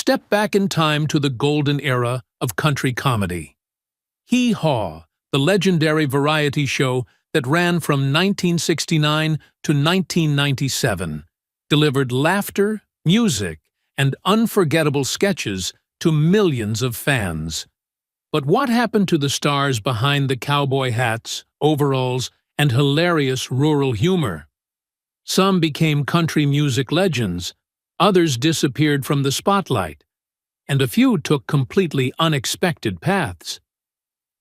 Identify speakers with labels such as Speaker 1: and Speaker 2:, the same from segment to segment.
Speaker 1: step back in time to the golden era of country comedy. Hee Haw, the legendary variety show that ran from 1969 to 1997, delivered laughter, music, and unforgettable sketches to millions of fans. But what happened to the stars behind the cowboy hats, overalls, and hilarious rural humor? Some became country music legends, others disappeared from the spotlight, and a few took completely unexpected paths.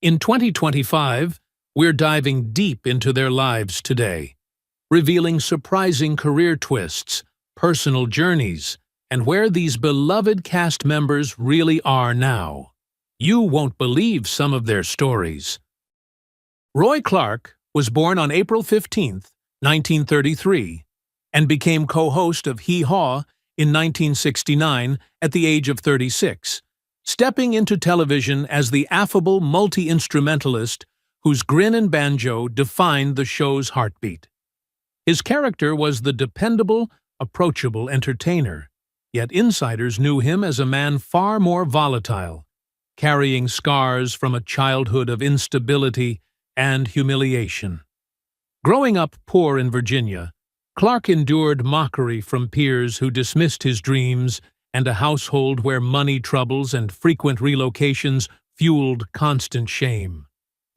Speaker 1: In 2025, we're diving deep into their lives today, revealing surprising career twists, personal journeys, and where these beloved cast members really are now. You won't believe some of their stories. Roy Clark was born on April 15, 1933, and became co-host of Hee Haw in 1969 at the age of 36, stepping into television as the affable multi-instrumentalist whose grin and banjo defined the show's heartbeat. His character was the dependable, approachable entertainer, yet insiders knew him as a man far more volatile, carrying scars from a childhood of instability and humiliation. Growing up poor in Virginia, Clark endured mockery from peers who dismissed his dreams and a household where money troubles and frequent relocations fueled constant shame.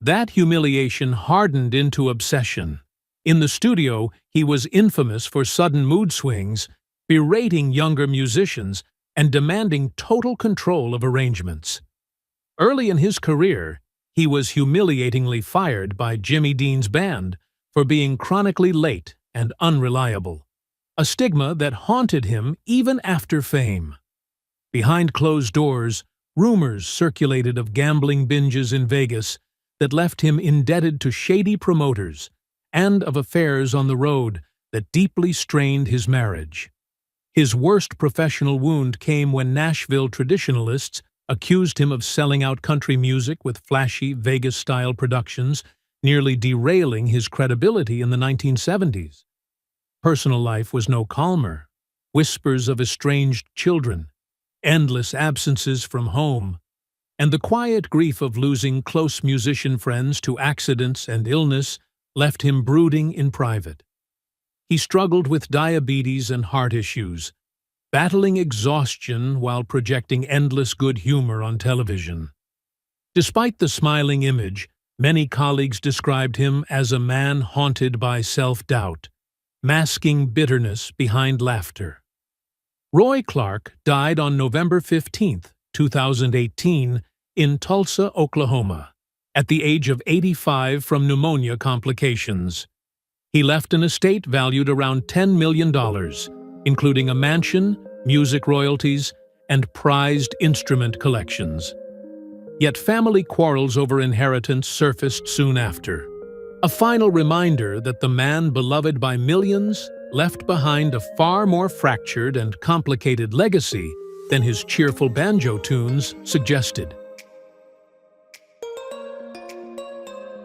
Speaker 1: That humiliation hardened into obsession. In the studio, he was infamous for sudden mood swings, berating younger musicians, and demanding total control of arrangements. Early in his career, he was humiliatingly fired by Jimmy Dean's band for being chronically late and unreliable, a stigma that haunted him even after fame. Behind closed doors, rumors circulated of gambling binges in Vegas that left him indebted to shady promoters and of affairs on the road that deeply strained his marriage. His worst professional wound came when Nashville traditionalists accused him of selling out country music with flashy Vegas-style productions, nearly derailing his credibility in the 1970s. Personal life was no calmer. Whispers of estranged children, endless absences from home, and the quiet grief of losing close musician friends to accidents and illness left him brooding in private. He struggled with diabetes and heart issues, battling exhaustion while projecting endless good humor on television. Despite the smiling image, many colleagues described him as a man haunted by self-doubt, masking bitterness behind laughter. Roy Clark died on November 15, 2018, in Tulsa, Oklahoma, at the age of 85 from pneumonia complications. He left an estate valued around $10 million, including a mansion, music royalties, and prized instrument collections. Yet family quarrels over inheritance surfaced soon after. A final reminder that the man beloved by millions left behind a far more fractured and complicated legacy than his cheerful banjo tunes suggested.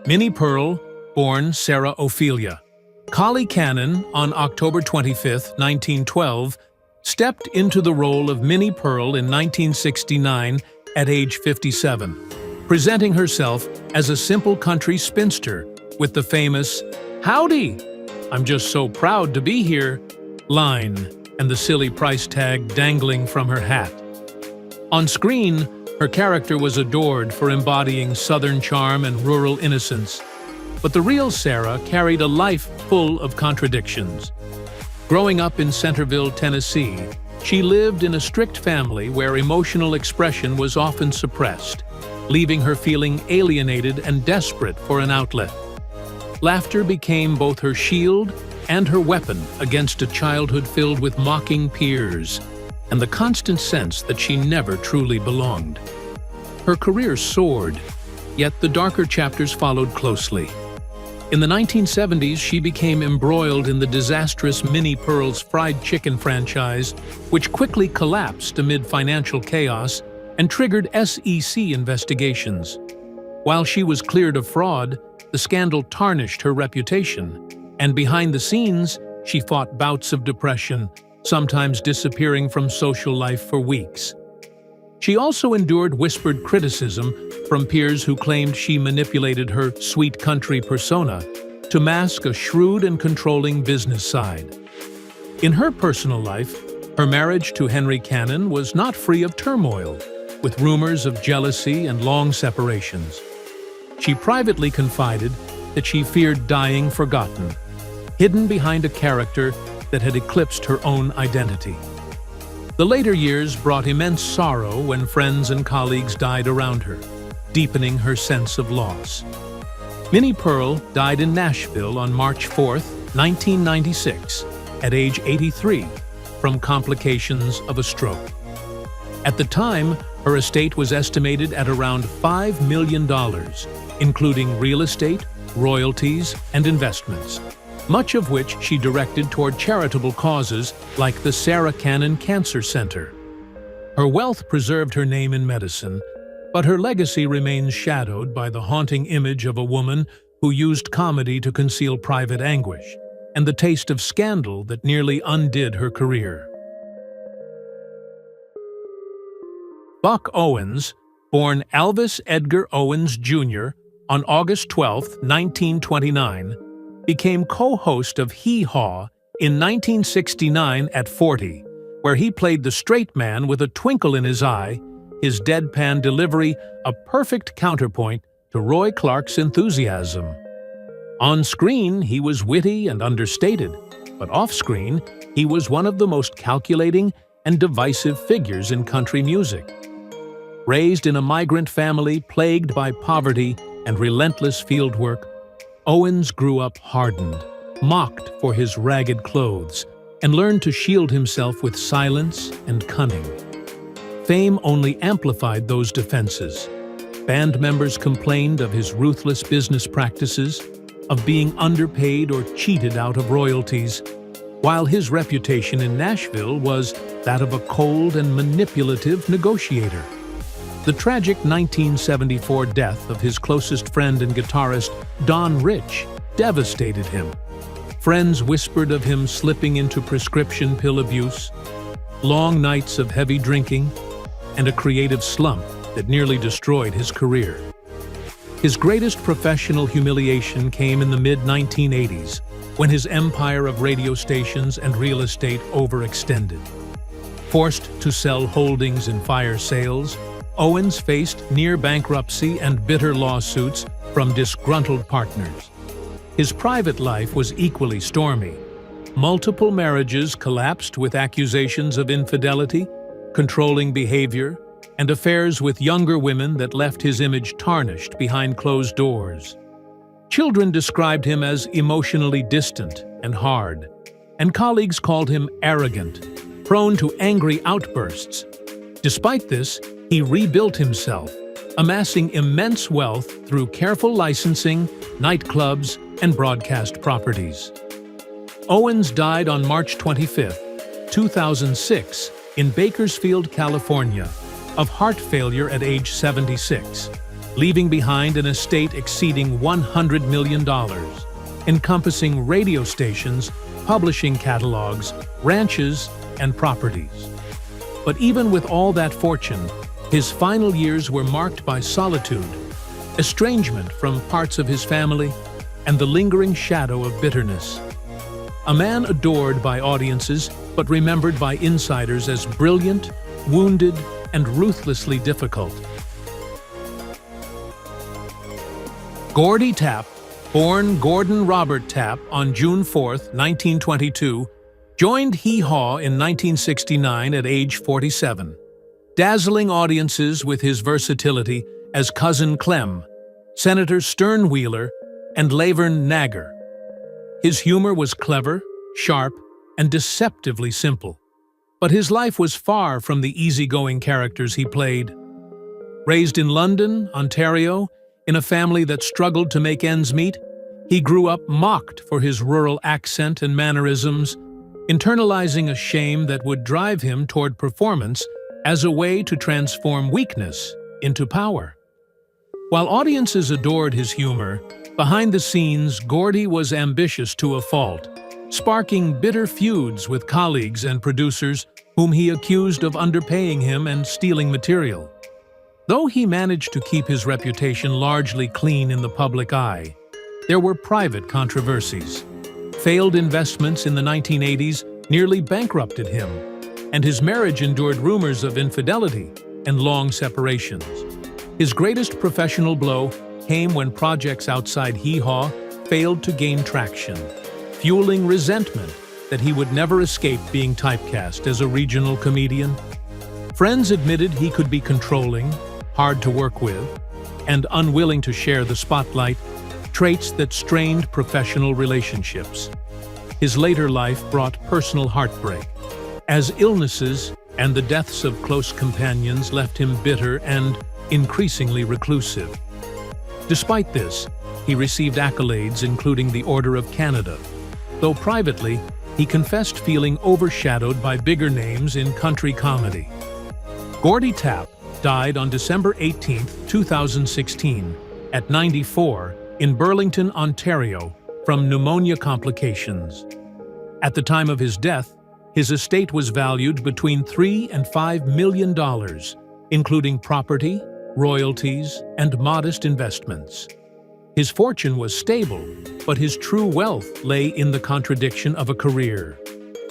Speaker 1: Minnie Pearl, born Sarah Ophelia. Collie Cannon, on October 25, 1912, stepped into the role of Minnie Pearl in 1969 at age 57, presenting herself as a simple country spinster with the famous, "Howdy, I'm just so proud to be here," line, and the silly price tag dangling from her hat. On screen, her character was adored for embodying Southern charm and rural innocence, but the real Sarah carried a life full of contradictions. Growing up in Centerville, Tennessee, she lived in a strict family where emotional expression was often suppressed, leaving her feeling alienated and desperate for an outlet. Laughter became both her shield and her weapon against a childhood filled with mocking peers and the constant sense that she never truly belonged. Her career soared, yet the darker chapters followed closely. In the 1970s, she became embroiled in the disastrous Minnie Pearl's fried chicken franchise, which quickly collapsed amid financial chaos and triggered SEC investigations. While she was cleared of fraud, the scandal tarnished her reputation, and behind the scenes, she fought bouts of depression, sometimes disappearing from social life for weeks. She also endured whispered criticism from peers who claimed she manipulated her sweet country persona to mask a shrewd and controlling business side. In her personal life, her marriage to Henry Cannon was not free of turmoil, with rumors of jealousy and long separations. She privately confided that she feared dying forgotten, hidden behind a character that had eclipsed her own identity. The later years brought immense sorrow when friends and colleagues died around her, deepening her sense of loss. Minnie Pearl died in Nashville on March 4, 1996, at age 83, from complications of a stroke. At the time, her estate was estimated at around $5 million, including real estate, royalties, and investments, much of which she directed toward charitable causes like the Sarah Cannon Cancer Center. Her wealth preserved her name in medicine, but her legacy remains shadowed by the haunting image of a woman who used comedy to conceal private anguish, and the taste of scandal that nearly undid her career. Buck Owens, born Alvis Edgar Owens, Jr., on August 12, 1929, became co-host of Hee Haw in 1969 at 40, where he played the straight man with a twinkle in his eye, his deadpan delivery a perfect counterpoint to Roy Clark's enthusiasm. On screen, he was witty and understated, but off-screen, he was one of the most calculating and divisive figures in country music. Raised in a migrant family plagued by poverty and relentless fieldwork, Owens grew up hardened, mocked for his ragged clothes, and learned to shield himself with silence and cunning. Fame only amplified those defenses. Band members complained of his ruthless business practices, of being underpaid or cheated out of royalties, while his reputation in Nashville was that of a cold and manipulative negotiator. The tragic 1974 death of his closest friend and guitarist, Don Rich, devastated him. Friends whispered of him slipping into prescription pill abuse, long nights of heavy drinking, and a creative slump that nearly destroyed his career. His greatest professional humiliation came in the mid-1980s, when his empire of radio stations and real estate overextended. Forced to sell holdings in fire sales, Owens faced near bankruptcy and bitter lawsuits from disgruntled partners. His private life was equally stormy. Multiple marriages collapsed with accusations of infidelity, controlling behavior, and affairs with younger women that left his image tarnished behind closed doors. Children described him as emotionally distant and hard, and colleagues called him arrogant, prone to angry outbursts. Despite this, he rebuilt himself, amassing immense wealth through careful licensing, nightclubs, and broadcast properties. Owens died on March 25, 2006, in Bakersfield, California, of heart failure at age 76, leaving behind an estate exceeding $100 million, encompassing radio stations, publishing catalogs, ranches, and properties. But even with all that fortune, his final years were marked by solitude, estrangement from parts of his family, and the lingering shadow of bitterness. A man adored by audiences, but remembered by insiders as brilliant, wounded, and ruthlessly difficult. Gordy Tapp, born Gordon Robert Tapp on June 4, 1922, joined Hee Haw in 1969 at age 47, dazzling audiences with his versatility as Cousin Clem, Senator Sternwheeler, and Laverne Nagger. His humor was clever, sharp, and deceptively simple, but his life was far from the easygoing characters he played. Raised in London, Ontario, in a family that struggled to make ends meet, he grew up mocked for his rural accent and mannerisms, internalizing a shame that would drive him toward performance as a way to transform weakness into power. While audiences adored his humor, behind the scenes, Gordy was ambitious to a fault, sparking bitter feuds with colleagues and producers whom he accused of underpaying him and stealing material. Though he managed to keep his reputation largely clean in the public eye, there were private controversies. Failed investments in the 1980s nearly bankrupted him, and his marriage endured rumors of infidelity and long separations. His greatest professional blow came when projects outside Hee Haw failed to gain traction, fueling resentment that he would never escape being typecast as a regional comedian. Friends admitted he could be controlling, hard to work with, and unwilling to share the spotlight, traits that strained professional relationships. His later life brought personal heartbreak, as illnesses and the deaths of close companions left him bitter and increasingly reclusive. Despite this, he received accolades including the Order of Canada, though privately, he confessed feeling overshadowed by bigger names in country comedy. Gordy Tapp died on December 18, 2016, at 94 in Burlington, Ontario, from pneumonia complications. At the time of his death, his estate was valued between $3 and $5 million, including property, royalties, and modest investments. His fortune was stable, but his true wealth lay in the contradiction of a career.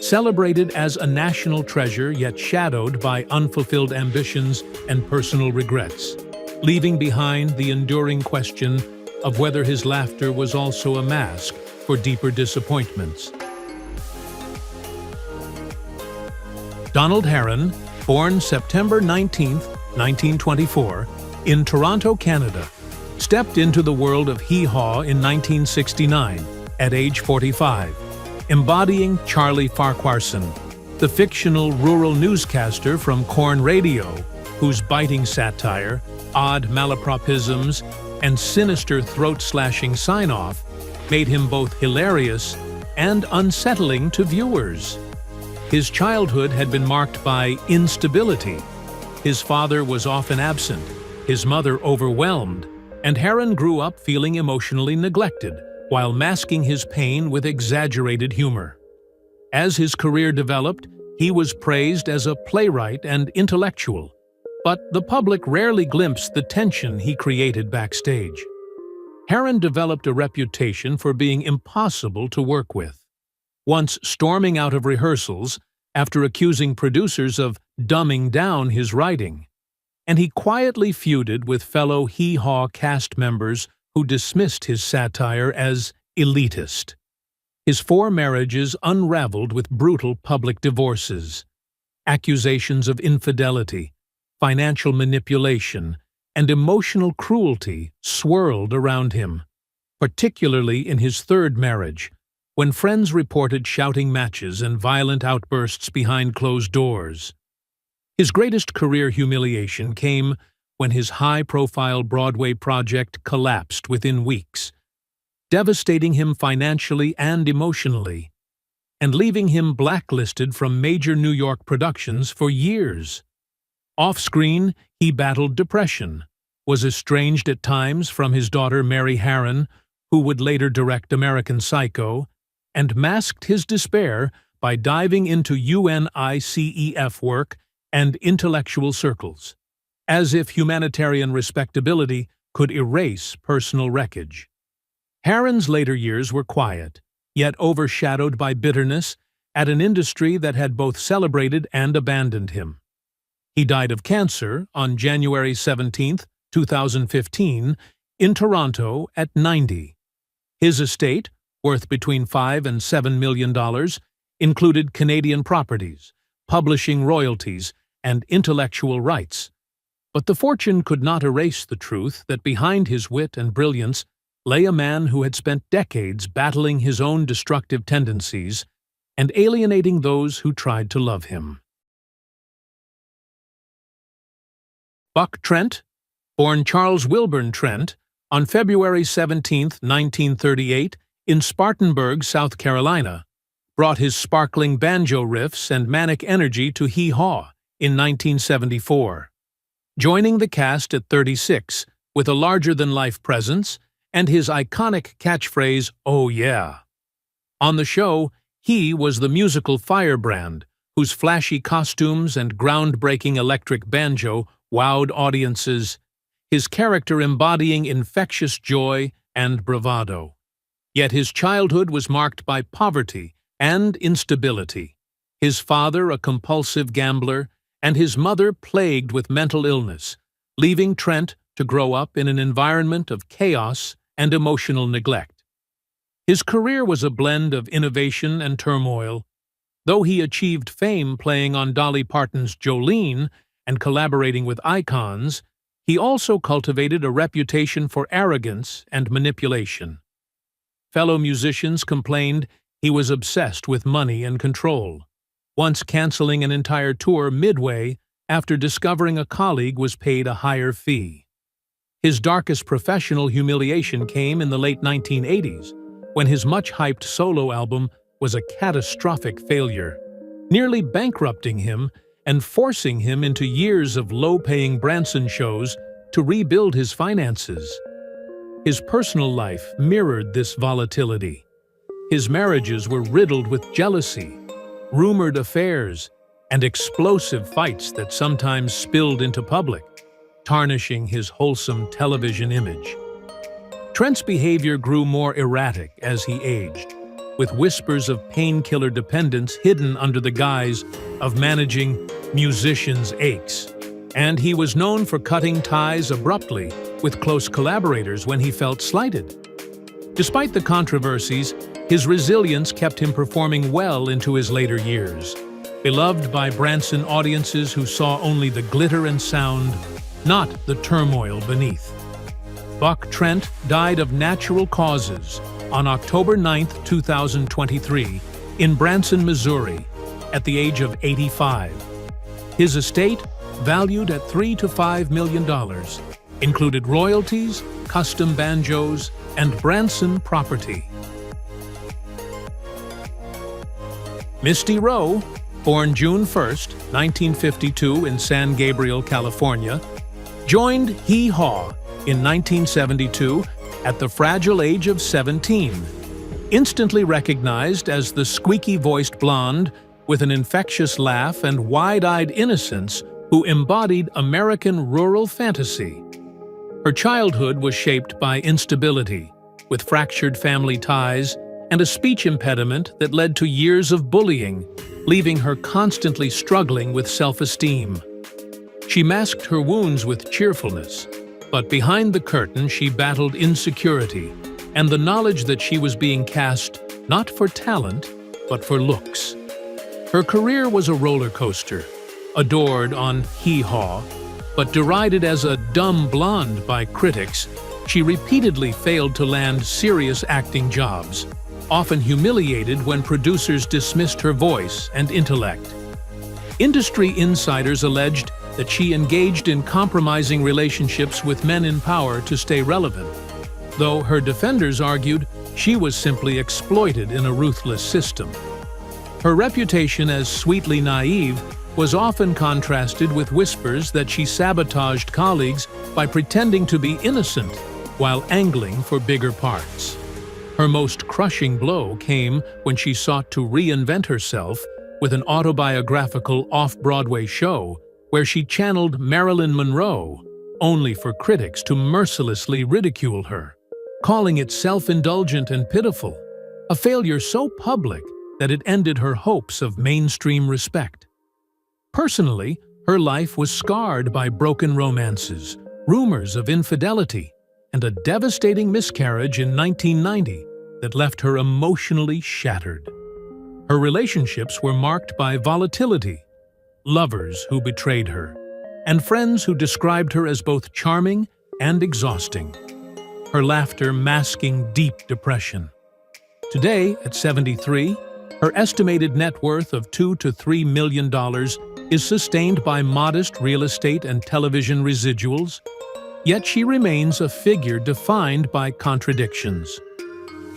Speaker 1: Celebrated as a national treasure yet shadowed by unfulfilled ambitions and personal regrets, leaving behind the enduring question of whether his laughter was also a mask for deeper disappointments. Donald Harron, born September 19, 1924, in Toronto, Canada, stepped into the world of Hee Haw in 1969 at age 45, embodying Charlie Farquharson, the fictional rural newscaster from Corn Radio, whose biting satire, odd malapropisms, and sinister throat-slashing sign-off made him both hilarious and unsettling to viewers. His childhood had been marked by instability. His father was often absent, his mother overwhelmed, and Harron grew up feeling emotionally neglected while masking his pain with exaggerated humor. As his career developed, he was praised as a playwright and intellectual, but the public rarely glimpsed the tension he created backstage. Harron developed a reputation for being impossible to work with, once storming out of rehearsals after accusing producers of dumbing down his writing. And he quietly feuded with fellow Hee Haw cast members who dismissed his satire as elitist. His 4 marriages unraveled with brutal public divorces. Accusations of infidelity, financial manipulation, and emotional cruelty swirled around him, particularly in his 3rd marriage, when friends reported shouting matches and violent outbursts behind closed doors. His greatest career humiliation came when his high-profile Broadway project collapsed within weeks, devastating him financially and emotionally, and leaving him blacklisted from major New York productions for years. Off-screen, he battled depression, was estranged at times from his daughter Mary Harron, who would later direct American Psycho, and masked his despair by diving into UNICEF work and intellectual circles, as if humanitarian respectability could erase personal wreckage. Harron's later years were quiet, yet overshadowed by bitterness at an industry that had both celebrated and abandoned him. He died of cancer on January 17, 2015, in Toronto at 90. His estate, worth between $5 and $7 million, included Canadian properties, publishing royalties, and intellectual rights. But the fortune could not erase the truth that behind his wit and brilliance lay a man who had spent decades battling his own destructive tendencies and alienating those who tried to love him. Buck Trent, born Charles Wilburn Trent, on February 17, 1938, in Spartanburg, South Carolina, brought his sparkling banjo riffs and manic energy to Hee Haw in 1974. Joining the cast at 36, with a larger-than-life presence and his iconic catchphrase, "Oh yeah." On the show, he was the musical firebrand, whose flashy costumes and groundbreaking electric banjo wowed audiences, his character embodying infectious joy and bravado. Yet his childhood was marked by poverty and instability, his father a compulsive gambler, and his mother plagued with mental illness, leaving Trent to grow up in an environment of chaos and emotional neglect. His career was a blend of innovation and turmoil. Though he achieved fame playing on Dolly Parton's Jolene and collaborating with icons, he also cultivated a reputation for arrogance and manipulation. Fellow musicians complained he was obsessed with money and control, once canceling an entire tour midway after discovering a colleague was paid a higher fee. His darkest professional humiliation came in the late 1980s, when his much-hyped solo album was a catastrophic failure, nearly bankrupting him and forcing him into years of low-paying Branson shows to rebuild his finances. His personal life mirrored this volatility. His marriages were riddled with jealousy, rumored affairs, and explosive fights that sometimes spilled into public, tarnishing his wholesome television image. Trent's behavior grew more erratic as he aged, with whispers of painkiller dependence hidden under the guise of managing musicians' aches. And he was known for cutting ties abruptly with close collaborators when he felt slighted. Despite the controversies, his resilience kept him performing well into his later years, beloved by Branson audiences who saw only the glitter and sound, not the turmoil beneath. Buck Trent died of natural causes on October 9, 2023, in Branson, Missouri, at the age of 85. His estate, valued at $3 to $5 million, included royalties, custom banjos, and Branson property. Misty Rowe, born June 1, 1952 in San Gabriel, California, joined Hee Haw in 1972 at the fragile age of 17. Instantly recognized as the squeaky-voiced blonde with an infectious laugh and wide-eyed innocence who embodied American rural fantasy. Her childhood was shaped by instability, with fractured family ties and a speech impediment that led to years of bullying, leaving her constantly struggling with self-esteem. She masked her wounds with cheerfulness, but behind the curtain she battled insecurity and the knowledge that she was being cast not for talent, but for looks. Her career was a roller coaster, adored on Hee Haw, but derided as a dumb blonde by critics. She repeatedly failed to land serious acting jobs, often humiliated when producers dismissed her voice and intellect. Industry insiders alleged that she engaged in compromising relationships with men in power to stay relevant, though her defenders argued she was simply exploited in a ruthless system. Her reputation as sweetly naive was often contrasted with whispers that she sabotaged colleagues by pretending to be innocent while angling for bigger parts. Her most crushing blow came when she sought to reinvent herself with an autobiographical off-Broadway show where she channeled Marilyn Monroe, only for critics to mercilessly ridicule her, calling it self-indulgent and pitiful, a failure so public that it ended her hopes of mainstream respect. Personally, her life was scarred by broken romances, rumors of infidelity, and a devastating miscarriage in 1990 that left her emotionally shattered. Her relationships were marked by volatility, lovers who betrayed her, and friends who described her as both charming and exhausting, her laughter masking deep depression. Today, at 73, her estimated net worth of $2 to $3 million is sustained by modest real estate and television residuals, yet she remains a figure defined by contradictions.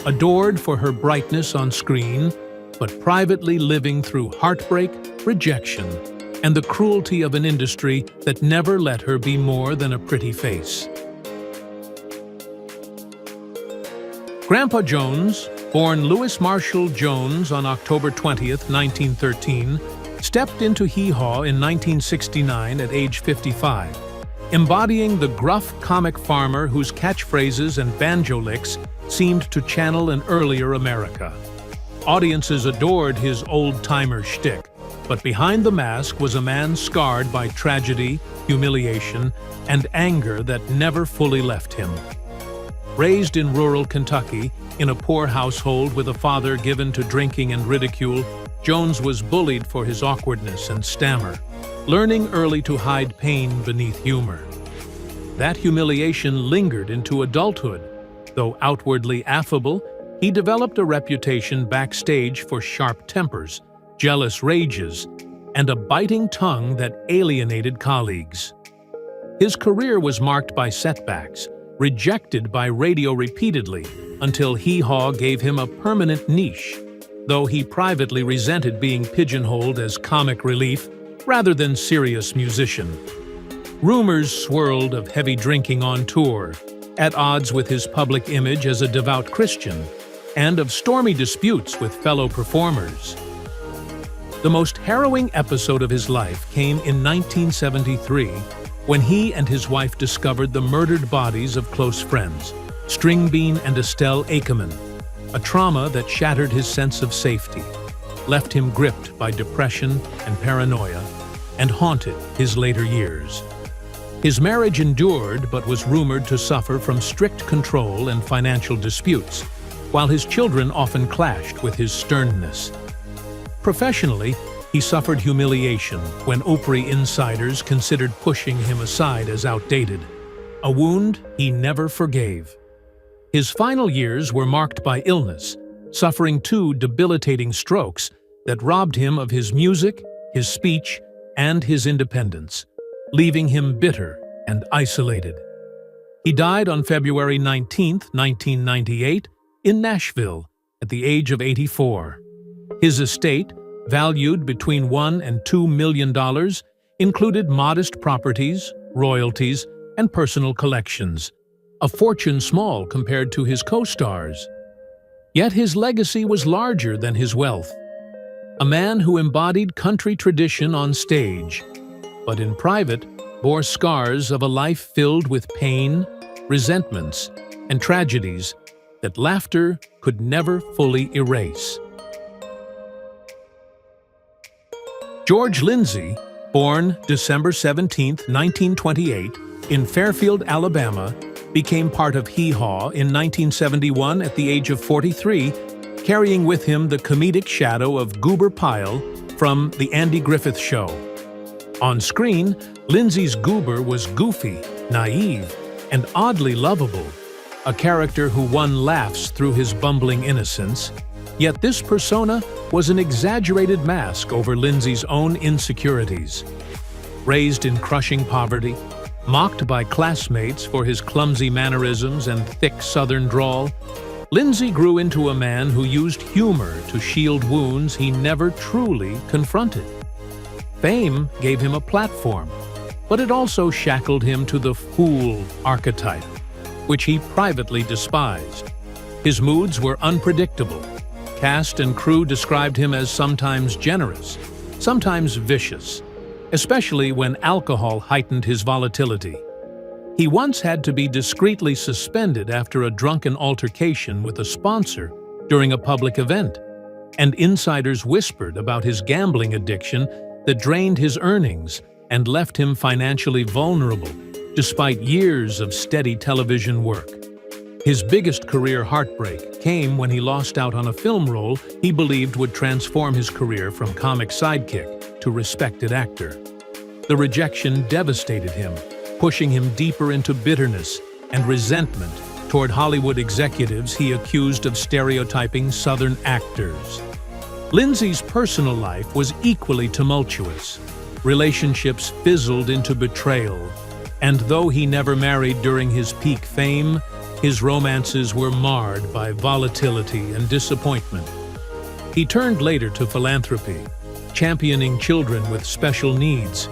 Speaker 1: Adored for her brightness on screen, but privately living through heartbreak, rejection, and the cruelty of an industry that never let her be more than a pretty face. Grandpa Jones, born Louis Marshall Jones on October 20, 1913, stepped into Hee Haw in 1969 at age 55, embodying the gruff comic farmer whose catchphrases and banjo licks seemed to channel an earlier America. Audiences adored his old-timer shtick, but behind the mask was a man scarred by tragedy, humiliation, and anger that never fully left him. Raised in rural Kentucky, in a poor household with a father given to drinking and ridicule, Jones was bullied for his awkwardness and stammer, learning early to hide pain beneath humor. That humiliation lingered into adulthood. Though outwardly affable, he developed a reputation backstage for sharp tempers, jealous rages, and a biting tongue that alienated colleagues. His career was marked by setbacks, rejected by radio repeatedly, until Hee Haw gave him a permanent niche, though he privately resented being pigeonholed as comic relief rather than serious musician. Rumors swirled of heavy drinking on tour, at odds with his public image as a devout Christian, and of stormy disputes with fellow performers. The most harrowing episode of his life came in 1973, when he and his wife discovered the murdered bodies of close friends, Stringbean and Estelle Ackerman, a trauma that shattered his sense of safety, left him gripped by depression and paranoia, and haunted his later years. His marriage endured but was rumored to suffer from strict control and financial disputes, while his children often clashed with his sternness. Professionally, he suffered humiliation when Opry insiders considered pushing him aside as outdated, a wound he never forgave. His final years were marked by illness, suffering 2 debilitating strokes that robbed him of his music, his speech, and his independence, leaving him bitter and isolated. He died on February 19, 1998, in Nashville, at the age of 84. His estate, valued between $1 and $2 million, included modest properties, royalties, and personal collections, a fortune small compared to his co-stars. Yet his legacy was larger than his wealth. A man who embodied country tradition on stage, but in private bore scars of a life filled with pain, resentments, and tragedies that laughter could never fully erase. George Lindsay, born December 17, 1928, in Fairfield, Alabama, became part of Hee Haw in 1971 at the age of 43, carrying with him the comedic shadow of Goober Pyle from The Andy Griffith Show. On screen, Lindsay's Goober was goofy, naive, and oddly lovable, a character who won laughs through his bumbling innocence. Yet this persona was an exaggerated mask over Lindsay's own insecurities. Raised in crushing poverty, mocked by classmates for his clumsy mannerisms and thick Southern drawl, Lindsay grew into a man who used humor to shield wounds he never truly confronted. Fame gave him a platform, but it also shackled him to the fool archetype, which he privately despised. His moods were unpredictable. Cast and crew described him as sometimes generous, sometimes vicious, especially when alcohol heightened his volatility. He once had to be discreetly suspended after a drunken altercation with a sponsor during a public event, and insiders whispered about his gambling addiction that drained his earnings and left him financially vulnerable, despite years of steady television work. His biggest career heartbreak came when he lost out on a film role he believed would transform his career from comic sidekick to respected actor. The rejection devastated him, pushing him deeper into bitterness and resentment toward Hollywood executives he accused of stereotyping Southern actors. Lindsay's personal life was equally tumultuous. Relationships fizzled into betrayal, and though he never married during his peak fame, his romances were marred by volatility and disappointment. He turned later to philanthropy, championing children with special needs.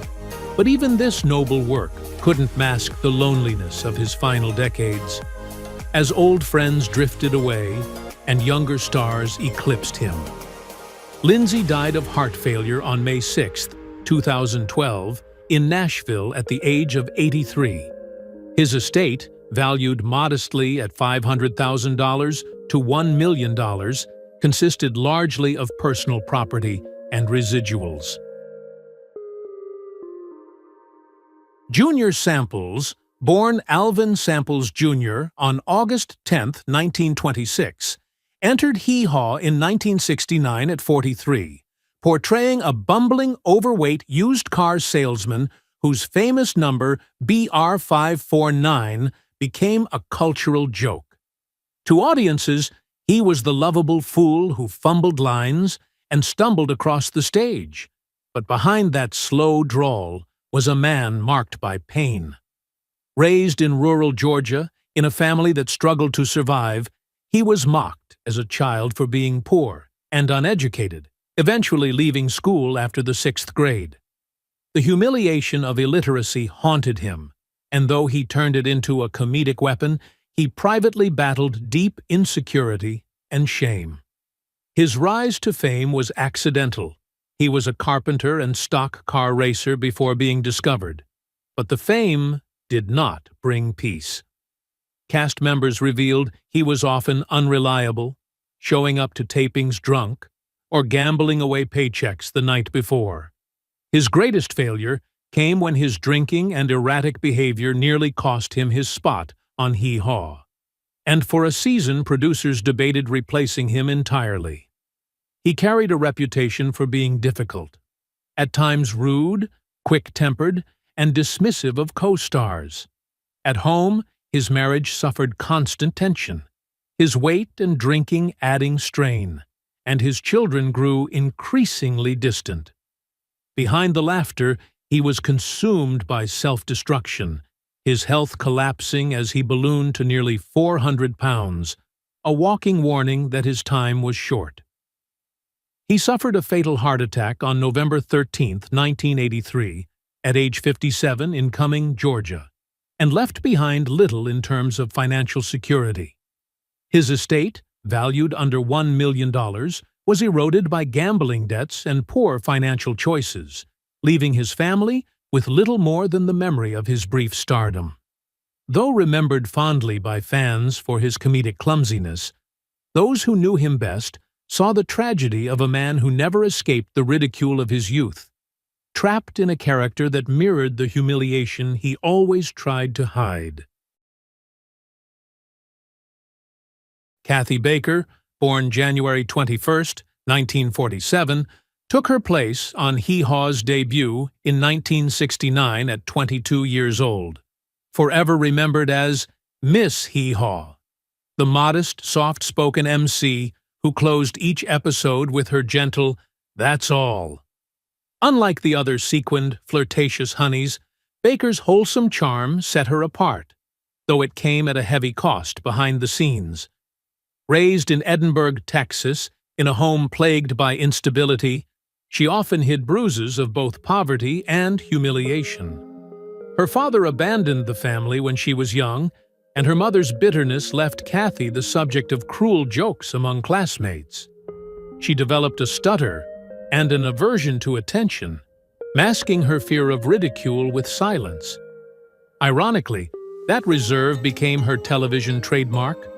Speaker 1: But even this noble work couldn't mask the loneliness of his final decades, as old friends drifted away and younger stars eclipsed him. Lindsay died of heart failure on May 6, 2012, in Nashville at the age of 83. His estate, valued modestly at $500,000 to $1 million, consisted largely of personal property and residuals. Junior Samples, born Alvin Samples Jr. on August 10, 1926, entered Hee Haw in 1969 at 43, portraying a bumbling, overweight used car salesman whose famous number BR549 became a cultural joke. To audiences, he was the lovable fool who fumbled lines and stumbled across the stage. But behind that slow drawl was a man marked by pain. Raised in rural Georgia, in a family that struggled to survive, he was mocked as a child for being poor and uneducated, eventually leaving school after the 6th grade. The humiliation of illiteracy haunted him, and though he turned it into a comedic weapon, he privately battled deep insecurity and shame. His rise to fame was accidental. He was a carpenter and stock car racer before being discovered. But the fame did not bring peace. Cast members revealed he was often unreliable, showing up to tapings drunk, or gambling away paychecks the night before. His greatest failure came when his drinking and erratic behavior nearly cost him his spot on Hee Haw, and for a season producers debated replacing him entirely. He carried a reputation for being difficult, at times rude, quick-tempered, and dismissive of co-stars. At home, his marriage suffered constant tension, his weight and drinking adding strain, and his children grew increasingly distant. Behind the laughter, he was consumed by self-destruction, his health collapsing as he ballooned to nearly 400 pounds, a walking warning that his time was short. He suffered a fatal heart attack on November 13, 1983, at age 57 in Cumming, Georgia, and left behind little in terms of financial security. His estate, valued under $1 million, was eroded by gambling debts and poor financial choices, leaving his family with little more than the memory of his brief stardom. Though remembered fondly by fans for his comedic clumsiness, those who knew him best saw the tragedy of a man who never escaped the ridicule of his youth, trapped in a character that mirrored the humiliation he always tried to hide. Kathy Baker, born January 21, 1947, took her place on Hee Haw's debut in 1969 at 22 years old, forever remembered as Miss Hee Haw, the modest, soft-spoken MC who closed each episode with her gentle, "That's all." Unlike the other sequined, flirtatious honeys, Baker's wholesome charm set her apart, though it came at a heavy cost behind the scenes. Raised in Edinburgh, Texas, in a home plagued by instability, she often hid bruises of both poverty and humiliation. Her father abandoned the family when she was young, and her mother's bitterness left Kathy the subject of cruel jokes among classmates. She developed a stutter and an aversion to attention, masking her fear of ridicule with silence. Ironically, that reserve became her television trademark,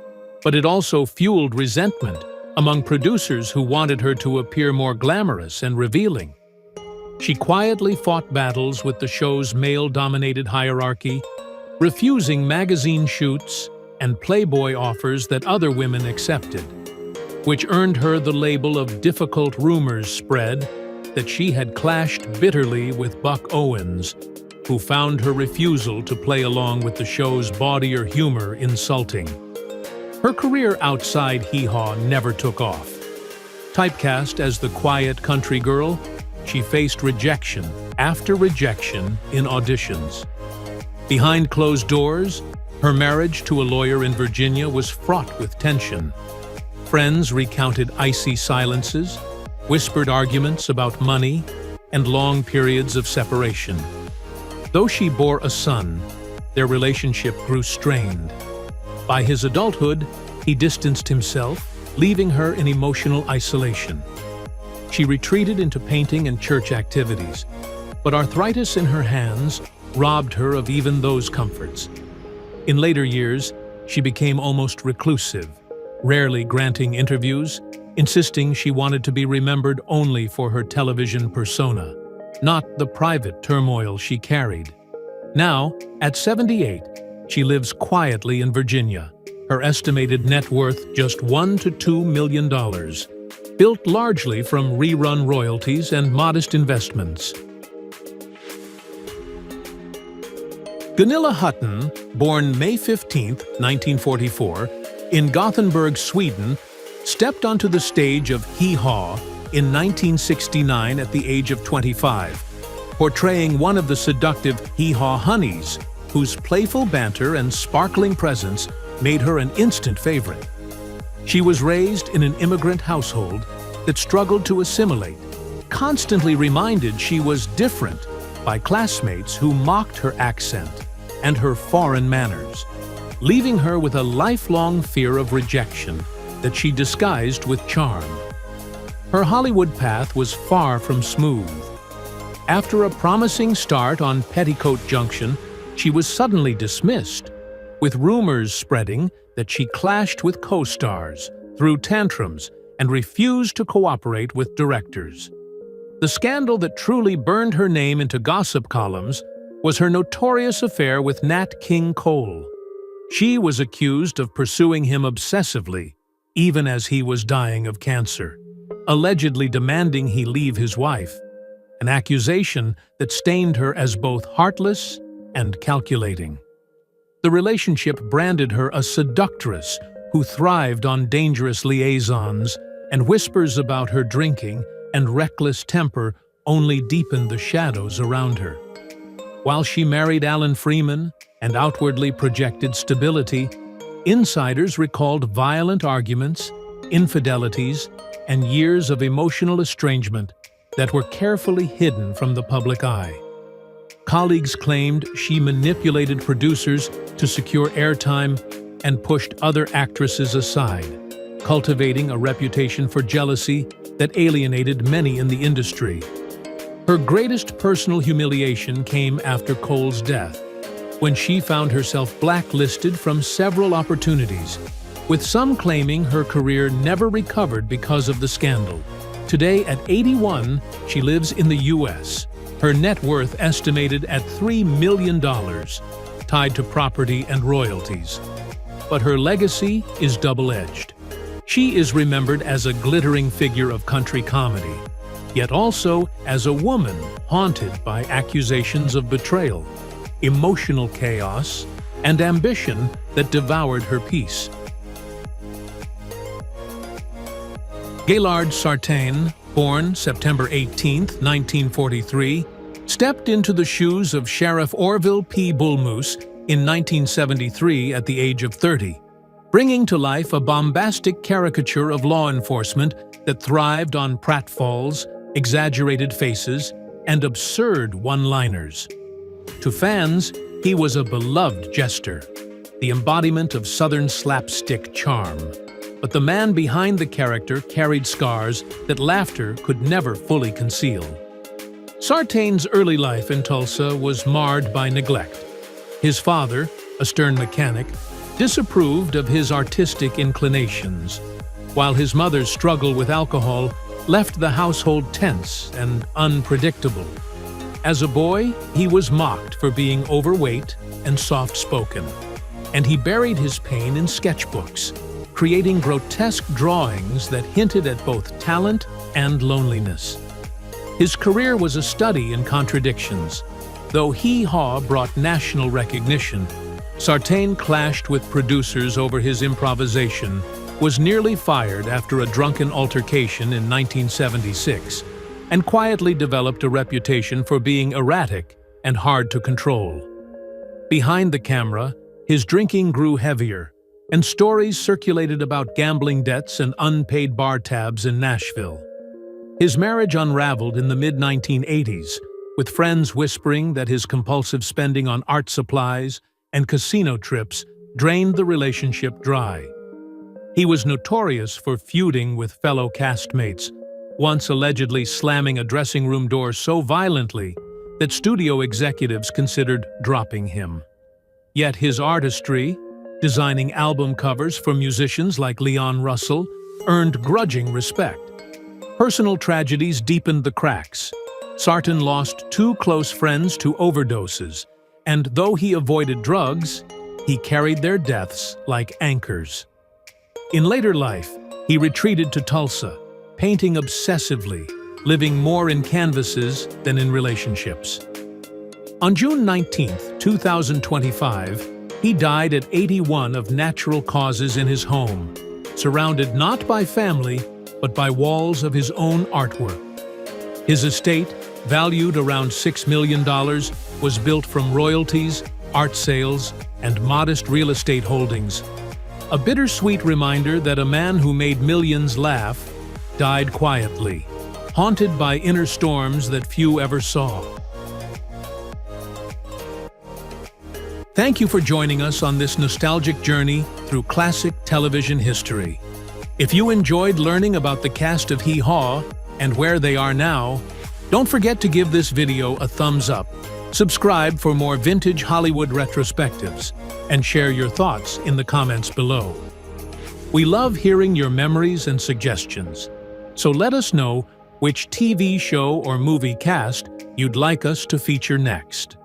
Speaker 1: but it also fueled resentment among producers who wanted her to appear more glamorous and revealing. She quietly fought battles with the show's male-dominated hierarchy, refusing magazine shoots and Playboy offers that other women accepted, which earned her the label of difficult rumors spread that she had clashed bitterly with Buck Owens, who found her refusal to play along with the show's bawdier humor insulting. Her career outside Hee Haw never took off. Typecast as the quiet country girl, she faced rejection after rejection in auditions. Behind closed doors, her marriage to a lawyer in Virginia was fraught with tension. Friends recounted icy silences, whispered arguments about money, and long periods of separation. Though she bore a son, their relationship grew strained. By his adulthood, he distanced himself, leaving her in emotional isolation. She retreated into painting and church activities, but arthritis in her hands robbed her of even those comforts. In later years, she became almost reclusive, rarely granting interviews, insisting she wanted to be remembered only for her television persona, not the private turmoil she carried. Now, at 78, she lives quietly in Virginia, her estimated net worth just $1 to $2 million, built largely from rerun royalties and modest investments. Gunilla Hutton, born May 15, 1944, in Gothenburg, Sweden, stepped onto the stage of Hee Haw in 1969 at the age of 25, portraying one of the seductive Hee Haw honeys, whose playful banter and sparkling presence made her an instant favorite. She was raised in an immigrant household that struggled to assimilate, constantly reminded she was different by classmates who mocked her accent and her foreign manners, leaving her with a lifelong fear of rejection that she disguised with charm. Her Hollywood path was far from smooth. After a promising start on Petticoat Junction, she was suddenly dismissed, with rumors spreading that she clashed with co-stars, threw tantrums, and refused to cooperate with directors. The scandal that truly burned her name into gossip columns was her notorious affair with Nat King Cole. She was accused of pursuing him obsessively, even as he was dying of cancer, allegedly demanding he leave his wife, an accusation that stained her as both heartless and calculating. The relationship branded her a seductress who thrived on dangerous liaisons, and whispers about her drinking and reckless temper only deepened the shadows around her. While she married Alan Freeman and outwardly projected stability, insiders recalled violent arguments, infidelities, and years of emotional estrangement that were carefully hidden from the public eye. Colleagues claimed she manipulated producers to secure airtime and pushed other actresses aside, cultivating a reputation for jealousy that alienated many in the industry. Her greatest personal humiliation came after Cole's death, when she found herself blacklisted from several opportunities, with some claiming her career never recovered because of the scandal. Today, at 81, she lives in the U.S., her net worth estimated at $3 million, tied to property and royalties. But her legacy is double-edged. She is remembered as a glittering figure of country comedy, yet also as a woman haunted by accusations of betrayal, emotional chaos, and ambition that devoured her peace. Gaylord Sartain, born September 18, 1943, stepped into the shoes of Sheriff Orville P. Bullmoose in 1973 at the age of 30, bringing to life a bombastic caricature of law enforcement that thrived on pratfalls, exaggerated faces, and absurd one-liners. To fans, he was a beloved jester, the embodiment of Southern slapstick charm. But the man behind the character carried scars that laughter could never fully conceal. Sartain's early life in Tulsa was marred by neglect. His father, a stern mechanic, disapproved of his artistic inclinations, while his mother's struggle with alcohol left the household tense and unpredictable. As a boy, he was mocked for being overweight and soft-spoken, and he buried his pain in sketchbooks, creating grotesque drawings that hinted at both talent and loneliness. His career was a study in contradictions. Though Hee Haw brought national recognition, Sartain clashed with producers over his improvisation, was nearly fired after a drunken altercation in 1976, and quietly developed a reputation for being erratic and hard to control. Behind the camera, his drinking grew heavier, and stories circulated about gambling debts and unpaid bar tabs in Nashville. His marriage unraveled in the mid-1980s, with friends whispering that his compulsive spending on art supplies and casino trips drained the relationship dry. He was notorious for feuding with fellow castmates, once allegedly slamming a dressing room door so violently that studio executives considered dropping him. Yet his artistry, designing album covers for musicians like Leon Russell, earned grudging respect. Personal tragedies deepened the cracks. Sartain lost 2 close friends to overdoses, and though he avoided drugs, he carried their deaths like anchors. In later life, he retreated to Tulsa, painting obsessively, living more in canvases than in relationships. On June 19, 2025, he died at 81 of natural causes in his home, surrounded not by family, but by walls of his own artwork. His estate, valued around $6 million, was built from royalties, art sales, and modest real estate holdings. A bittersweet reminder that a man who made millions laugh died quietly, haunted by inner storms that few ever saw. Thank you for joining us on this nostalgic journey through classic television history. If you enjoyed learning about the cast of Hee Haw and where they are now, don't forget to give this video a thumbs up, subscribe for more vintage Hollywood retrospectives, and share your thoughts in the comments below. We love hearing your memories and suggestions, so let us know which TV show or movie cast you'd like us to feature next.